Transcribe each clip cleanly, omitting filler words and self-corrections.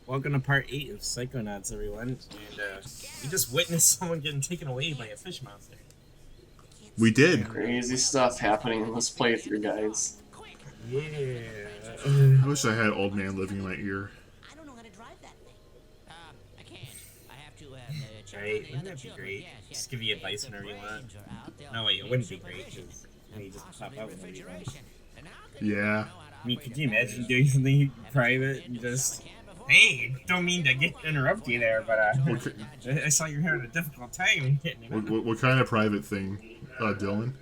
Welcome to part 8 of Psychonauts, everyone. And we just witnessed someone getting taken away by a fish monster. We did. Crazy stuff happening in this playthrough, guys. Yeah. I wish I had old man living in my ear. I don't know how to drive that thing. I can't. I have to check Right? on the Wouldn't other that be children. great? Yes, yes. Just give you advice If whenever the you want. brains are out, they'll No, wait, it need wouldn't be some great, supervision because and you just pop possibly out whenever you want. refrigeration. And how can you Yeah. know how to I mean, operate could a you fire imagine truck? doing something Haven't private been and to just, summer camp before? hey, don't mean to interrupt you there, but I saw you're having a difficult time getting it. What kind of private thing, Dylan?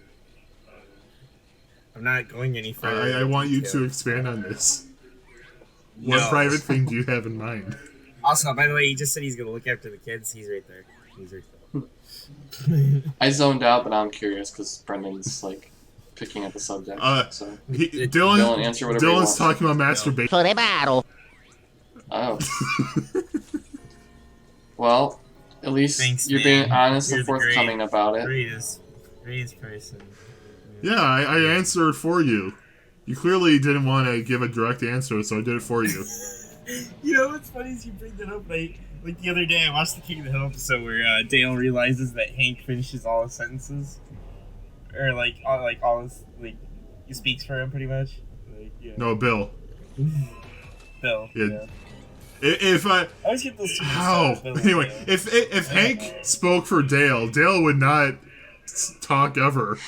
I'm not going any further. I want you to expand on this. What No. private thing do you have in mind? Also, by the way, he just said he's going to look after the kids. He's right there. He's right there. I zoned out, but I'm curious because Brendan's like picking at the subject. So Dylan, answer whatever you Dylan's want. talking about masturbation. For the battle. Oh. Well, at least Thanks, you're man. being honest You're and the forthcoming about it. Greatest person. Yeah, I answered for you. You clearly didn't want to give a direct answer, so I did it for you. You know what's funny is you bring that up. Like the other day, I watched the King of the Hill episode where Dale realizes that Hank finishes all his sentences, or all his he speaks for him pretty much. Like, yeah. No, Bill. Bill. Yeah. Yeah. If I always get those two. how mixed up, Bill and anyway, Dale. if Hank spoke for Dale, Dale would not talk ever.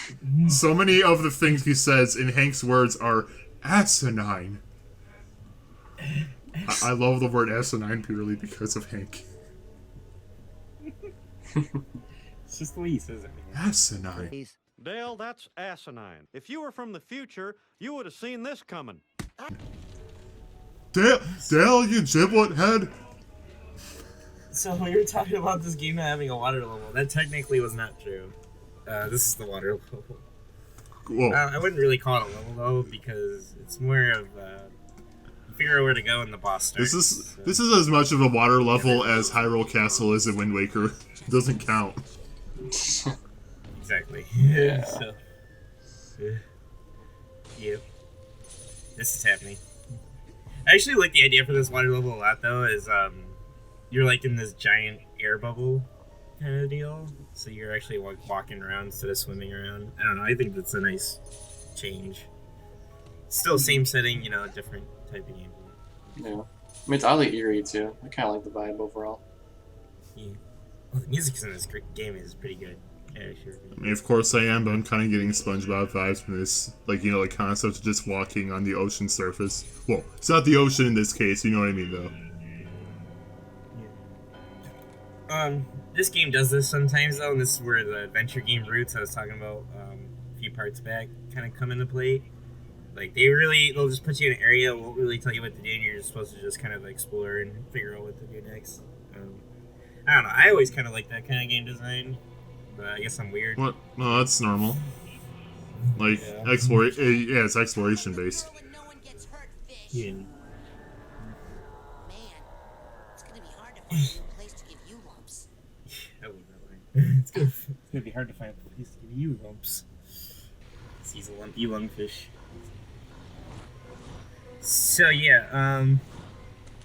So many of the things he says in Hank's words are asinine. I love the word asinine purely because of Hank. It's just the way he says it. Asinine. Dale, that's asinine. If you were from the future, you would have seen this coming. Dale, you giblet head. So we were talking about this game not having a water level. That technically was not true. This is the water level. Whoa. I wouldn't really call it a level though, because it's more of you figure out where to go in the boss starts. This is as much of a water level as Hyrule Castle is in Wind Waker. It doesn't count. Exactly. Yeah. So, yep. This is happening. I actually like the idea for this water level a lot though, is you're like in this giant air bubble kind of deal. So you're actually walking around instead of swimming around. I don't know, I think that's a nice change. Still same setting, you know, different type of game. Yeah. I mean, it's oddly eerie too. I kind of like the vibe overall. Yeah. Well, the music in this game is pretty good. Yeah, sure. I mean, of course I am, but I'm kind of getting SpongeBob vibes from this, like concept of just walking on the ocean surface. Well, it's not the ocean in this case, you know what I mean, though. This game does this sometimes though, and this is where the adventure game roots I was talking about a few parts back kind of come into play. Like they'll just put you in an area, won't really tell you what to do, and you're just supposed to just kind of explore and figure out what to do next. I don't know. I always kind of like that kind of game design, but I guess I'm weird. What? No, that's normal. Like, Yeah. yeah, it's exploration based. So when no one gets hurt, fish. Yeah. Man, it's gonna be hard to find a new place to give you lumps. I love that line. It's gonna be hard to find a place to give you lumps. He's a lumpy lungfish. So yeah, I'm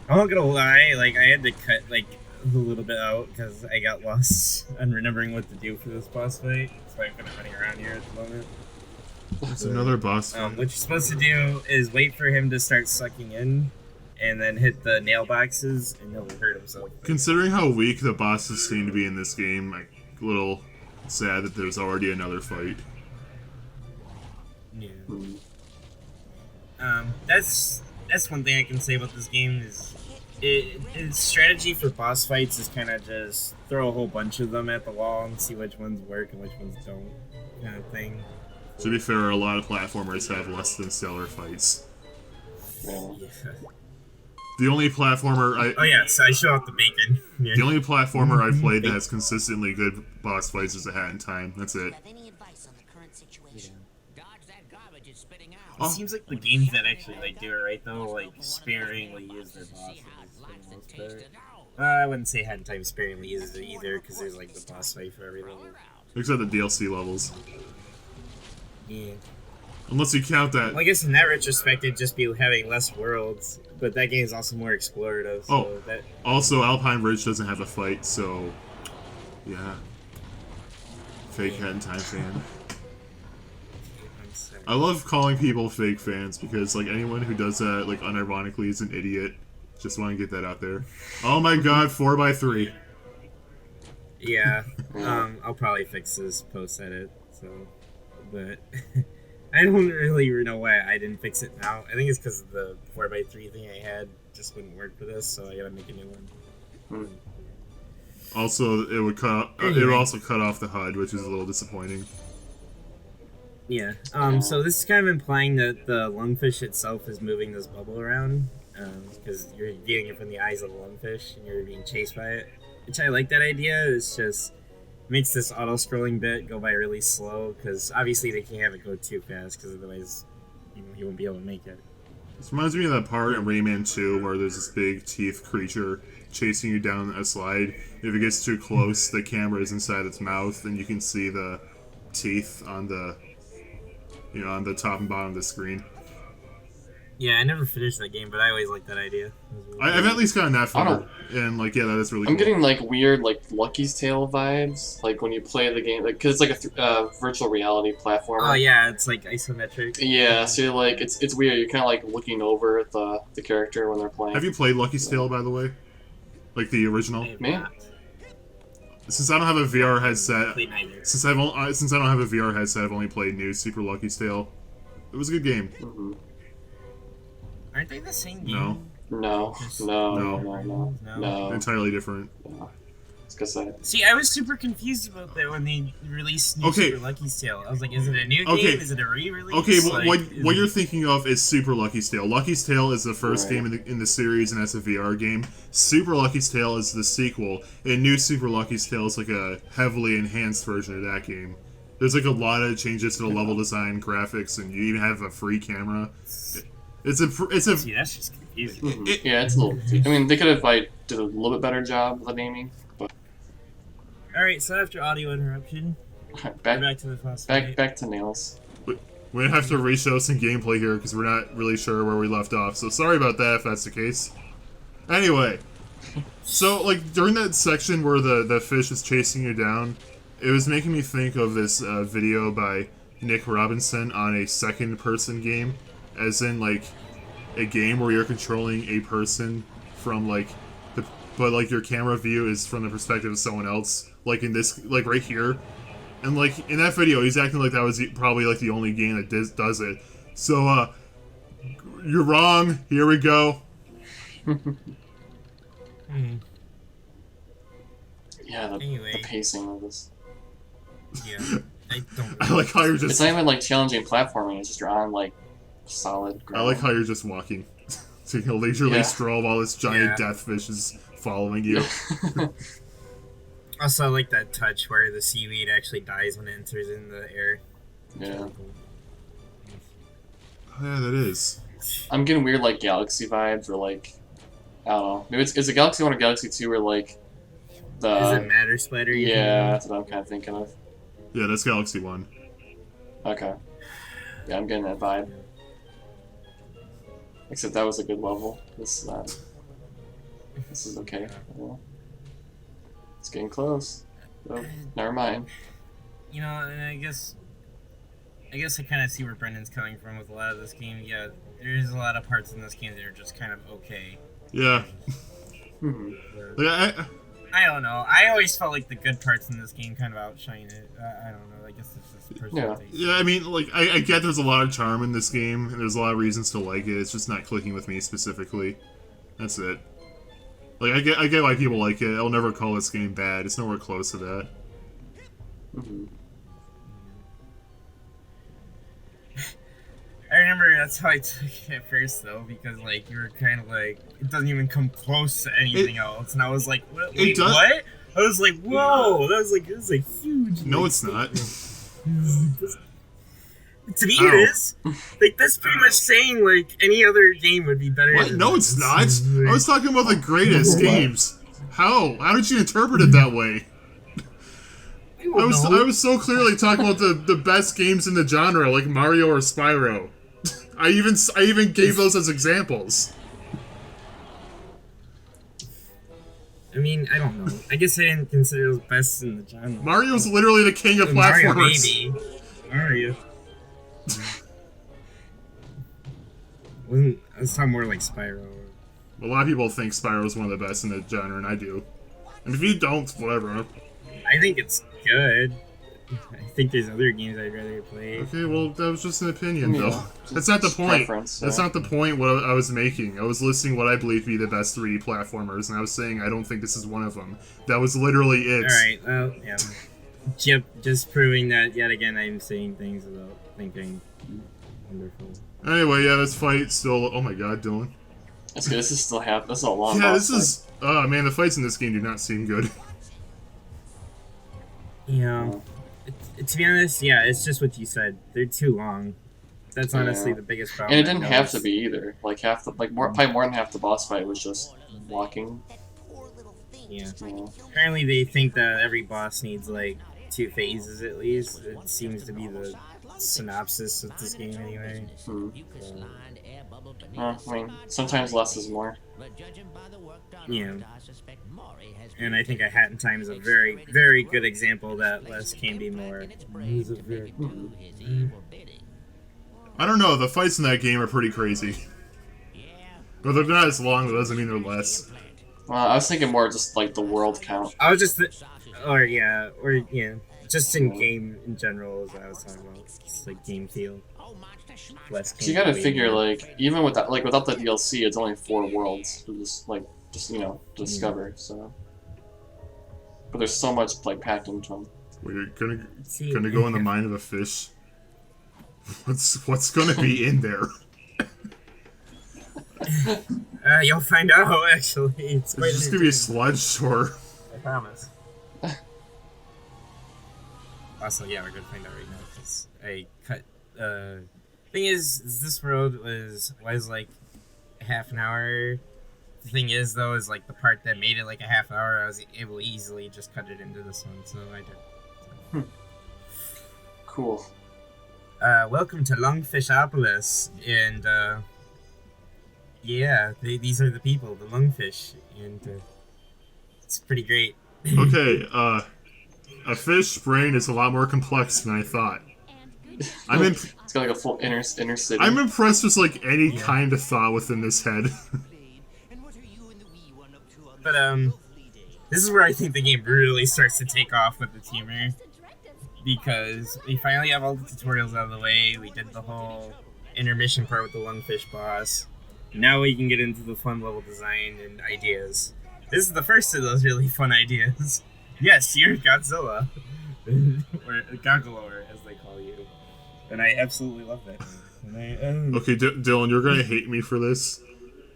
not gonna lie, like I had to cut like a little bit out because I got lost on remembering what to do for this boss fight. So I'm kind of running around here at the moment. It's another boss fight. What you're supposed to do is wait for him to start sucking in, and then hit the nail boxes, and he'll hurt himself. Considering how weak the bosses seem to be in this game, like, a little sad that there's already another fight. Yeah. That's one thing I can say about this game is its strategy for boss fights is kind of just throw a whole bunch of them at the wall and see which ones work and which ones don't, kind of thing. To be fair, a lot of platformers have less than stellar fights. Yeah. Yeah. The only platformer Oh yeah, so I show off the bacon. Yeah. the only platformer I've played that has consistently good boss fights is A Hat in Time. That's it. Have any advice on the current situation? Dodge that garbage it's spitting out. It seems like the games that actually do it right though, like sparingly use their bosses for the most part. I wouldn't say Hat in Time sparingly uses it either, because there's like the boss fight for every level. Except the DLC levels. Yeah. Unless you count that. Well, I guess in that retrospect, it'd just be having less worlds, but that game is also more explorative. So Also, Alpine Ridge doesn't have a fight, so yeah. Fake Head and Time fan. I love calling people fake fans because, like, anyone who does that, like, unironically is an idiot. Just want to get that out there. Oh my god, 4x3. Yeah, I'll probably fix this post-edit, so, but I don't really know why I didn't fix it now. I think it's because the 4x3 thing I had just wouldn't work for this, so I gotta make a new one. Also, it would also cut off the HUD, which is a little disappointing. Yeah, so this is kind of implying that the lungfish itself is moving this bubble around, because you're viewing it from the eyes of the lungfish, and you're being chased by it. Which I like that idea. It's just makes this auto-scrolling bit go by really slow, because obviously they can't have it go too fast, because otherwise you won't be able to make it. This reminds me of that part in Rayman 2 where there's this big teeth creature chasing you down a slide. If it gets too close, the camera is inside its mouth, and you can see the teeth on the on the top and bottom of the screen. Yeah, I never finished that game, but I always liked that idea. I've at least gotten that far, and like, yeah, that is really cool. I'm getting like weird, like Lucky's Tale vibes, like when you play the game, like because it's like a virtual reality platformer. Oh yeah, it's like isometric. Yeah, so you're like it's weird. You're kind of like looking over at the character when they're playing. Have you played Lucky's Tale, by the way? Like the original? Me? Since I don't have a VR headset, since I don't have a VR headset, I've only played New Super Lucky's Tale. It was a good game. Mm-hmm. Aren't they the same game? No. Entirely different. No. I was gonna say. See, I was super confused about that when they released New Super Lucky's Tale. I was like, is it a new game? Is it a re-release? Okay, what you're thinking of is Super Lucky's Tale. Lucky's Tale is the first game in the series, and that's a VR game. Super Lucky's Tale is the sequel, and New Super Lucky's Tale is like a heavily enhanced version of that game. There's like a lot of changes to the level design, graphics, and you even have a free camera. It's a. See, that's just confusing. Yeah, it's a little. I mean, they could have did a little bit better job with the naming, but. All right, so after audio interruption, back to the boss fight. Back to nails. We have to re-show some gameplay here because we're not really sure where we left off. So sorry about that if that's the case. Anyway, so like during that section where the fish is chasing you down, it was making me think of this video by Nick Robinson on a second-person game. As in, like, a game where you're controlling a person from, like, but, like, your camera view is from the perspective of someone else. Like, in this, like, right here. And, like, in that video, he's acting like that was probably, like, the only game that does it. So, you're wrong. Here we go. Yeah, the pacing of this. Yeah, I don't. I like how you're just. It's not even, like, challenging platforming. It's just you're on, like, solid ground. I like how you're just walking. So you can leisurely stroll while this giant death fish is following you. Also, I like that touch where the seaweed actually dies when it enters in the air. Yeah. Oh, yeah, that is. I'm getting weird, like, Galaxy vibes, or, like, I don't know. Maybe it's a Galaxy 1 or Galaxy 2 where, like, the... Is it Matter Splatter? Yeah, that's what I'm kind of thinking of. Yeah, that's Galaxy 1. Okay. Yeah, I'm getting that vibe. Except that was a good level. This is not. This is okay. Well, it's getting close. Oh, never mind. You know, and I guess I kind of see where Brendan's coming from with a lot of this game. Yeah, there's a lot of parts in this game that are just kind of okay. Yeah. I don't know. I always felt like the good parts in this game kind of outshine it. I don't know. I guess it's just personal taste. Yeah, I mean, like, I get there's a lot of charm in this game, and there's a lot of reasons to like it. It's just not clicking with me specifically. That's it. Like, I get why people like it. I'll never call this game bad. It's nowhere close to that. I remember that's how I took it at first, though, because, like, you were kind of like, it doesn't even come close to anything else. And I was like, wait, what? I was like, whoa! That was like, it was a huge... No, it's not. To me, it is. Like, that's pretty much saying, like, any other game would be better What? No, it's not. I was talking about the greatest games. How? How did you interpret it that way? I was so clearly talking about the best games in the genre, like Mario or Spyro. I even gave those as examples. I mean, I don't know. I guess I didn't consider those best in the genre. Mario's literally the king of Mario, platformers. maybe. Mario. I was talking more like Spyro. A lot of people think Spyro is one of the best in the genre, and I do. And if you don't, whatever. I think it's good. I think there's other games I'd rather play. Okay, well, that was just an opinion, Yeah, though. That's not the point. preference, That's not the point what I was making. I was listing what I believe to be the best 3D platformers, and I was saying I don't think this is one of them. That was literally it. Alright, well, yeah. Yep, just proving that yet again I'm saying things without thinking. Wonderful. Anyway, yeah, this fight still... Oh my god, Dylan. That's good. This is still happening. This is a long Yeah, boss this is... Oh man, the fights in this game do not seem good. Yeah. To be honest, yeah, it's just what you said. They're too long. That's honestly Yeah. the biggest fight. problem. And it I didn't have noticed. to be either. Like probably more than half the boss fight was just walking. That poor little thing Yeah. just tried to Yeah. kill me. Apparently they think that every boss needs like 2 phases at least. It seems to be the synopsis of this game anyway. Hmm. So, I mean, sometimes less is more. yeah. And I think a Hat in Time is a very, very good example that less can be more. I don't know, the fights in that game are pretty crazy. But they're not as long, that doesn't mean they're less. I was thinking more just like the world count. I was just, or yeah, just in game in general, as I was talking about, just like game feel. Less. Cause you gotta figure like even with that, like without the DLC, it's only 4 worlds to just you know discover. So, but there's so much like packed into them. We're gonna go in the mind of a fish. What's gonna be in there? You'll find out. Actually, it's quite It's just gonna be a sludge or... I promise. Also, yeah, we're gonna find out right now because I cut. Thing is this road was like half an hour. The thing is, though, is like the part that made it like a half hour. I was able to easily just cut it into this one, so I did. Cool. Welcome to Lungfishopolis, and yeah, these are the people, the lungfish, and it's pretty great. Okay, a fish brain is a lot more complex than I thought. It's got like a full inner city. I'm impressed with like any kind of thought within this head. But this is where I think the game really starts to take off with its humor, because we finally have all the tutorials out of the way. We did the whole intermission part with the lungfish boss. Now we can get into the fun level design and ideas. This is the first of those really fun ideas. Yes, you're Godzilla. Or Goggalor, as they call you. And I absolutely love that. And Okay, Dylan, you're gonna hate me for this,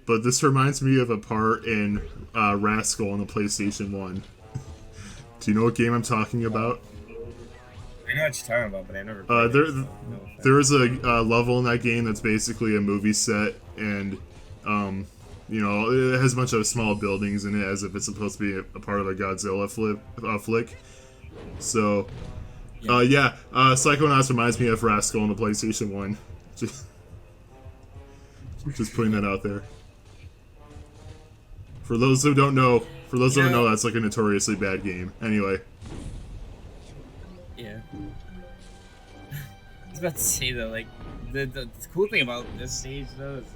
but this reminds me of a part in Rascal on the PlayStation 1. Do you know what game I'm talking about? I know what you're talking about, but I never played it, so no offense. There is a level in that game that's basically a movie set, and you know, it has a bunch of small buildings in it as if it's supposed to be a part of a Godzilla flick. So, Psychonauts reminds me of Rascal on the PlayStation 1. Just putting that out there. For those who don't know, that's like a notoriously bad game. Anyway. Yeah. I was about to say though, like the cool thing about this stage though is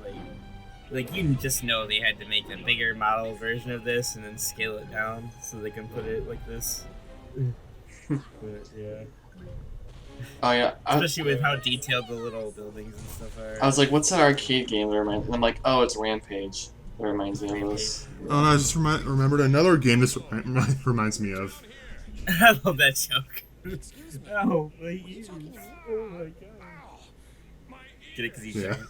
like you just know they had to make a bigger model version of this and then scale it down so they can put it like this. But yeah. Oh yeah. Especially with how detailed the little buildings and stuff are. I was like, what's that arcade game that reminds? And I'm like, oh, it's Rampage. That reminds me of this. Oh, no, I just remembered another game this reminds me of. I love that joke. Oh, my ears. Oh my god. Get it because he's giant.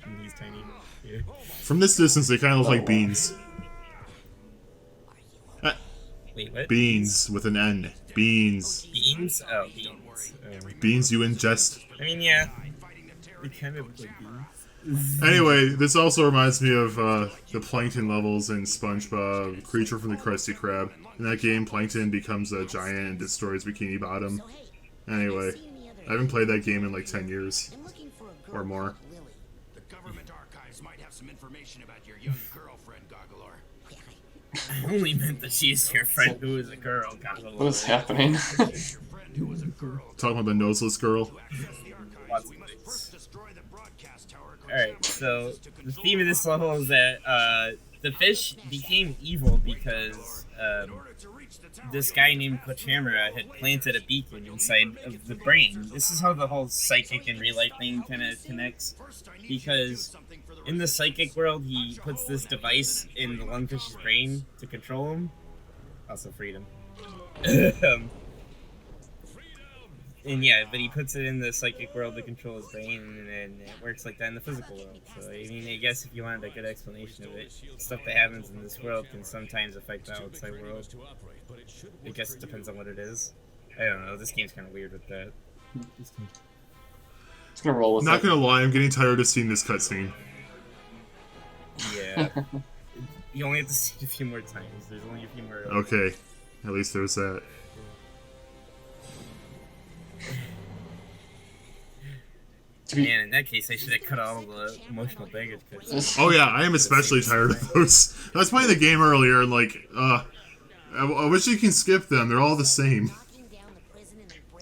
And he's tiny. Yeah. From this distance, they kind of look like beans. Wait, what? Beans with an N. Beans. Beans? Oh, beans. Beans you ingest. I mean, yeah. They kind of look like beans. Anyway, this also reminds me of the plankton levels in SpongeBob, Creature from the Krusty Krab. In that game, Plankton becomes a giant and destroys Bikini Bottom. Anyway, I haven't played that game in like 10 years. Or more. The government archives might have some information about your young girlfriend, Goggalor. I only meant that she's your friend who is a girl. God, What is happening? Your friend who was a girl. Talking about the noseless girl. Access the archives, we must first destroy the broadcast tower. Alright, so the theme of this level is that the fish became evil because this guy named Kochamara had planted a beacon inside of the brain. This is how the whole psychic and real life thing kind of connects, because in the psychic world he puts this device in the lungfish's brain to control him. Also freedom. And yeah, but he puts it in the psychic world to control his brain, and it works like that in the physical world. So, I mean, I guess if you wanted a good explanation of it, stuff that happens in this world can sometimes affect the outside world. I guess it depends on what it is. I don't know, this game's kind of weird with that. Just gonna roll with Not it. gonna lie, I'm getting tired of seeing this cutscene. Yeah. You only have to see it a few more times. There's only a few more. Okay, at least there's that. Man, in that case, I should have cut all the emotional baggage. Oh yeah, I am especially tired of those. I was playing the game earlier and like, I wish you can skip them. They're all the same.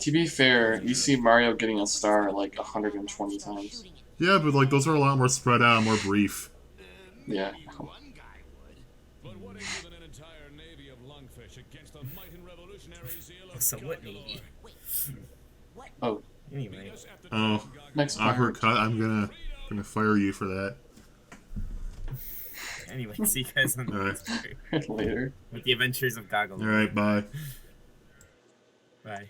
To be fair, you see Mario getting a star like 120 times. Yeah, but like those are a lot more spread out, more brief. Yeah. So what navy? Oh, Anyway. Oh, next awkward part. cut. I'm gonna fire you for that. Anyway, see you guys on the Alright. next part Later. with the adventures of Goggle. All right, bye. Bye.